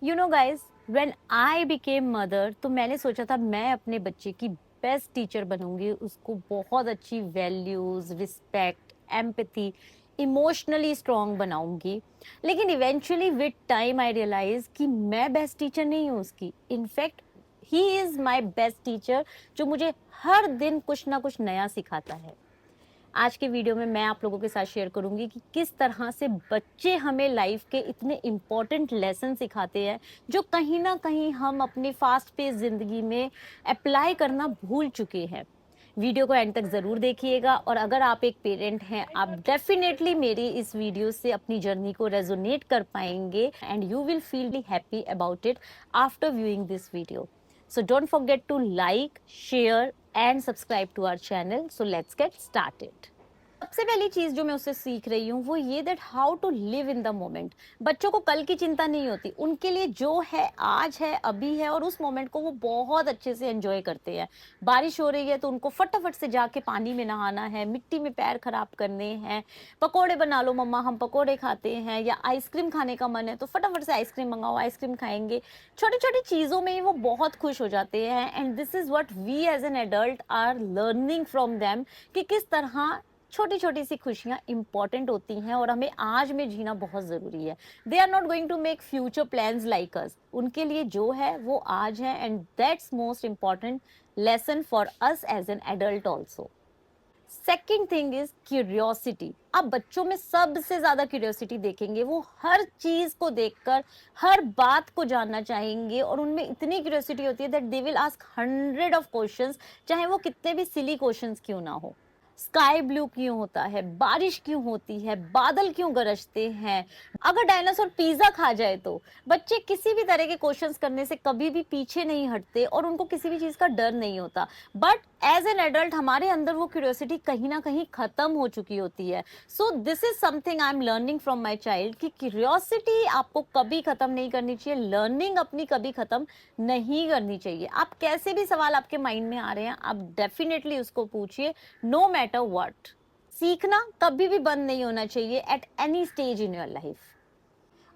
You know guys, when I became mother तो मैंने सोचा था मैं अपने बच्चे की बेस्ट टीचर बनूंगी, उसको बहुत अच्छी values, respect, empathy, emotionally strong बनाऊंगी। लेकिन eventually with time I realize कि मैं बेस्ट टीचर नहीं हूँ उसकी। In fact he is my best teacher, जो मुझे हर दिन कुछ ना कुछ नया सिखाता है। आज के वीडियो में मैं आप लोगों के साथ शेयर करूंगी कि किस तरह से बच्चे हमें लाइफ के इतने इम्पोर्टेंट लेसन सिखाते हैं, जो कहीं ना कहीं हम अपनी फास्ट पेस जिंदगी में अप्लाई करना भूल चुके हैं। वीडियो को एंड तक जरूर देखिएगा, और अगर आप एक पेरेंट हैं, आप डेफिनेटली मेरी इस वीडियो से अपनी जर्नी को रेजोनेट कर पाएंगे and you will feel happy about it after viewing this video. So don't forget to like, share and subscribe to our channel. So let's get started. सबसे पहली चीज जो मैं उससे सीख रही हूँ वो ये that how to live in the moment. बच्चों को कल की चिंता नहीं होती, उनके लिए जो है आज है, अभी है, और उस मोमेंट को वो बहुत अच्छे से एंजॉय करते हैं। बारिश हो रही है तो उनको फटाफट से जाके पानी में नहाना है, मिट्टी में पैर खराब करने हैं। पकोड़े बना लो मम्मा, हम पकोड़े खाते हैं, या आइसक्रीम खाने का मन है तो फटाफट से आइसक्रीम मंगाओ, आइसक्रीम खाएंगे। छोटी छोटी चीजों में ही वो बहुत खुश हो जाते हैं, and this is what we as an adult are learning from them कि किस तरह छोटी छोटी सी खुशियां इंपॉर्टेंट होती हैं और हमें आज में जीना बहुत जरूरी है। They are not going to make future plans like us. उनके लिए जो है वो आज है, and that's most important lesson for us as an adult also. Second thing is curiosity. आप बच्चों में सबसे ज्यादा क्यूरियोसिटी देखेंगे, वो हर चीज को देखकर हर बात को जानना चाहेंगे, और उनमें इतनी क्यूरियोसिटी होती है that they will ask 100 of questions, चाहे वो कितने भी सिली क्वेश्चंस क्यों ना हो। स्काई ब्लू क्यों होता है, बारिश क्यों होती है, बादल क्यों गरजते हैं, अगर डायनासोर पिज्जा खा जाए तो। बच्चे किसी भी तरह के क्वेश्चंस करने से कभी भी पीछे नहीं हटते और उनको किसी भी चीज का डर नहीं होता। बट एज एन एडल्ट हमारे अंदर वो क्यूरियोसिटी कहीं ना कहीं खत्म हो चुकी होती है। So this is something I am learning from my child कि क्यूरियोसिटी आपको कभी खत्म नहीं करनी चाहिए, लर्निंग अपनी कभी खत्म नहीं करनी चाहिए। आप कैसे भी सवाल आपके माइंड में आ रहे हैं, आप डेफिनेटली उसको पूछिए, नो मैटर व्हाट। सीखना कभी भी बंद नहीं होना चाहिए at any stage in your life.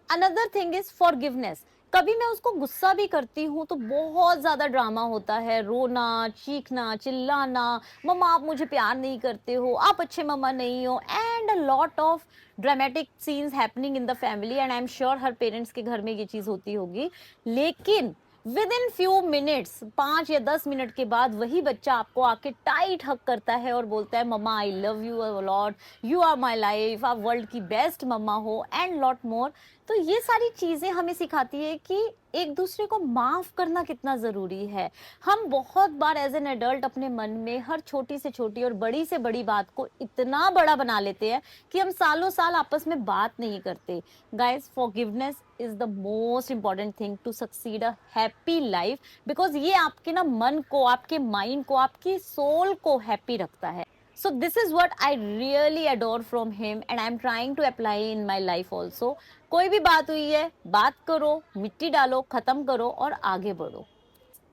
Another thing is forgiveness. कभी मैं उसको गुस्सा भी करती हूँ तो बहुत ज्यादा ड्रामा होता है, रोना, चीखना, चिल्लाना, मम्मा आप मुझे प्यार नहीं करते हो, आप अच्छे मम्मा नहीं हो, and a lot of dramatic scenes happening in the family, and I am sure her parents के घर में ये चीज होती होगी। लेकिन विद इन फ्यू मिनट्स, 5 या 10 मिनट के बाद वही बच्चा आपको आके टाइट हक करता है और बोलता है mamma I love you a lot, you are my life, आप वर्ल्ड की बेस्ट मम्मा हो, एंड लॉट मोर। तो ये सारी चीजें हमें सिखाती है कि एक दूसरे को माफ करना कितना जरूरी है। हम बहुत बार एज एन एडल्ट अपने मन में हर छोटी से छोटी और बड़ी से बड़ी बात को इतना बड़ा बना लेते हैं कि हम सालों साल आपस में बात नहीं करते। Guys, forgiveness is the most important thing to succeed a happy life, because ये आपके ना मन को, आपके माइंड को, आपकी सोल को हैप्पी रखता है। So this is what I really adore from him, and I'm trying to apply in my life also. कोई भी बात हुई है, बात करो, मिट्टी डालो, खत्म करो और आगे बढ़ो।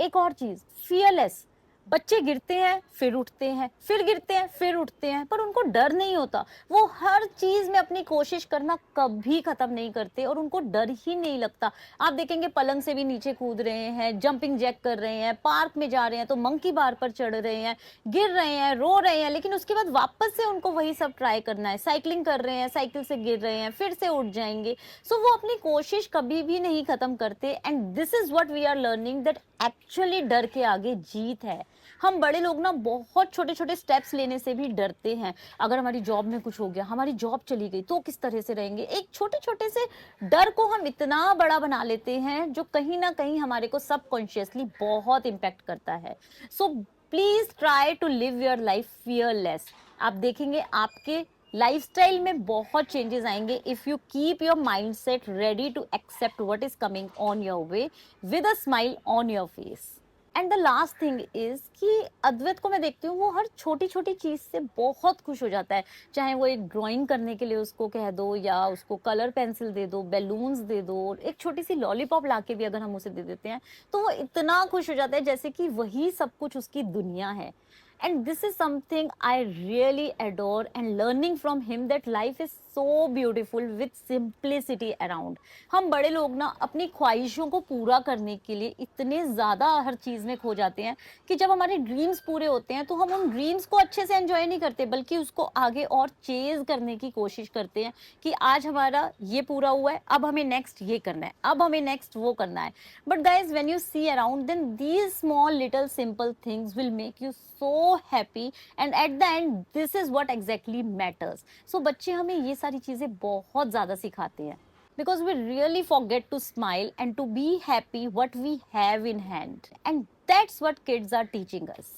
एक और चीज, फियरलेस। बच्चे गिरते हैं फिर उठते हैं, फिर गिरते हैं फिर उठते हैं, पर उनको डर नहीं होता। वो हर चीज में अपनी कोशिश करना कभी खत्म नहीं करते और उनको डर ही नहीं लगता। आप देखेंगे पलंग से भी नीचे कूद रहे हैं, जंपिंग जैक कर रहे हैं, पार्क में जा रहे हैं तो मंकी बार पर चढ़ रहे हैं, गिर रहे हैं, रो रहे हैं, लेकिन उसके बाद वापस से उनको वही सब ट्राई करना है। साइकिलिंग कर रहे हैं, साइकिल से गिर रहे हैं, फिर से उठ जाएंगे। सो वो अपनी कोशिश कभी भी नहीं खत्म करते, and this is what we are learning that actually डर के आगे जीत है। हम बड़े लोग ना बहुत छोटे छोटे स्टेप्स लेने से भी डरते हैं। अगर हमारी जॉब में कुछ हो गया, हमारी जॉब चली गई तो किस तरह से रहेंगे, एक छोटे छोटे से डर को हम इतना बड़ा बना लेते हैं जो कहीं ना कहीं हमारे को सबकॉन्शियसली बहुत इम्पैक्ट करता है। So please try to live your life fearless. आप देखेंगे आपके लाइफस्टाइल में बहुत चेंजेस आएंगे if you keep your mindset ready to accept what is coming on your way with a smile on your face. And the last thing is कि अद्वैत को मैं देखती हूँ, वो हर छोटी छोटी चीज से बहुत खुश हो जाता है। चाहे वो एक ड्राइंग करने के लिए उसको कह दो, या उसको कलर पेंसिल दे दो, बैलून्स दे दो, एक छोटी सी लॉलीपॉप लाके भी अगर हम उसे दे देते हैं तो वो इतना खुश हो जाता है जैसे कि वही सब कुछ उसकी दुनिया है। And this is something I really adore, and learning from him that life is so beautiful with simplicity around. हम बड़े लोग ना अपनी ख्वाहिशों को पूरा करने के लिए इतने ज्यादा हर चीज में खो जाते हैं कि जब हमारे ड्रीम्स पूरे होते हैं तो हम उन ड्रीम्स को अच्छे से एंजॉय नहीं करते, बल्कि उसको आगे और चेज करने की कोशिश करते हैं कि आज हमारा ये पूरा हुआ है, अब हमें नेक्स्ट ये करना है, अब हमें नेक्स्ट वो करना है। But guys when you see around, then these small little simple things will make you so happy, and at the end this is what exactly matters. So बच्चे हमें ये सारी चीजें बहुत ज्यादा सिखाते हैं, because we really forget to smile and to be happy what we have in hand, and that's what kids are teaching us.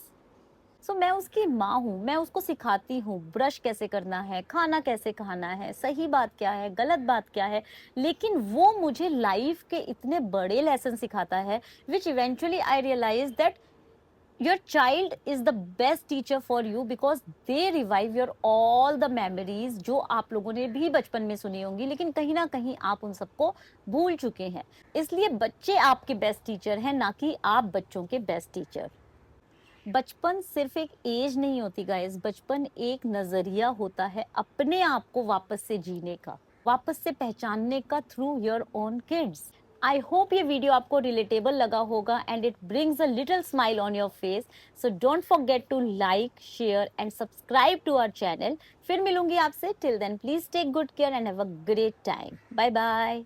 सो मैं उसकी माँ हूँ, मैं उसको सिखाती हूँ ब्रश कैसे करना है, खाना कैसे खाना है, सही बात क्या है, गलत बात क्या है, लेकिन वो मुझे लाइफ के इतने बड़े लेसन सिखाता है, which eventually I realize that your child is the best teacher for you because they revive your all the memories जो आप लोगों ने भी बचपन में सुनी होंगी, लेकिन कहीं ना कहीं आप उन सबको भूल चुके हैं। इसलिए बच्चे आपके बेस्ट टीचर हैं, ना कि आप बच्चों के बेस्ट टीचर। बचपन सिर्फ एक एज नहीं होती गाइस, बचपन एक नजरिया होता है अपने आप को वापस से जीने का, वापस से पहचानने का through your own kids. I hope ये वीडियो आपको रिलेटेबल लगा होगा and it brings a little smile on your face. So don't forget to like, share and subscribe to our channel. फिर मिलूंगी आपसे, till then please take good care and have a great time. Bye bye.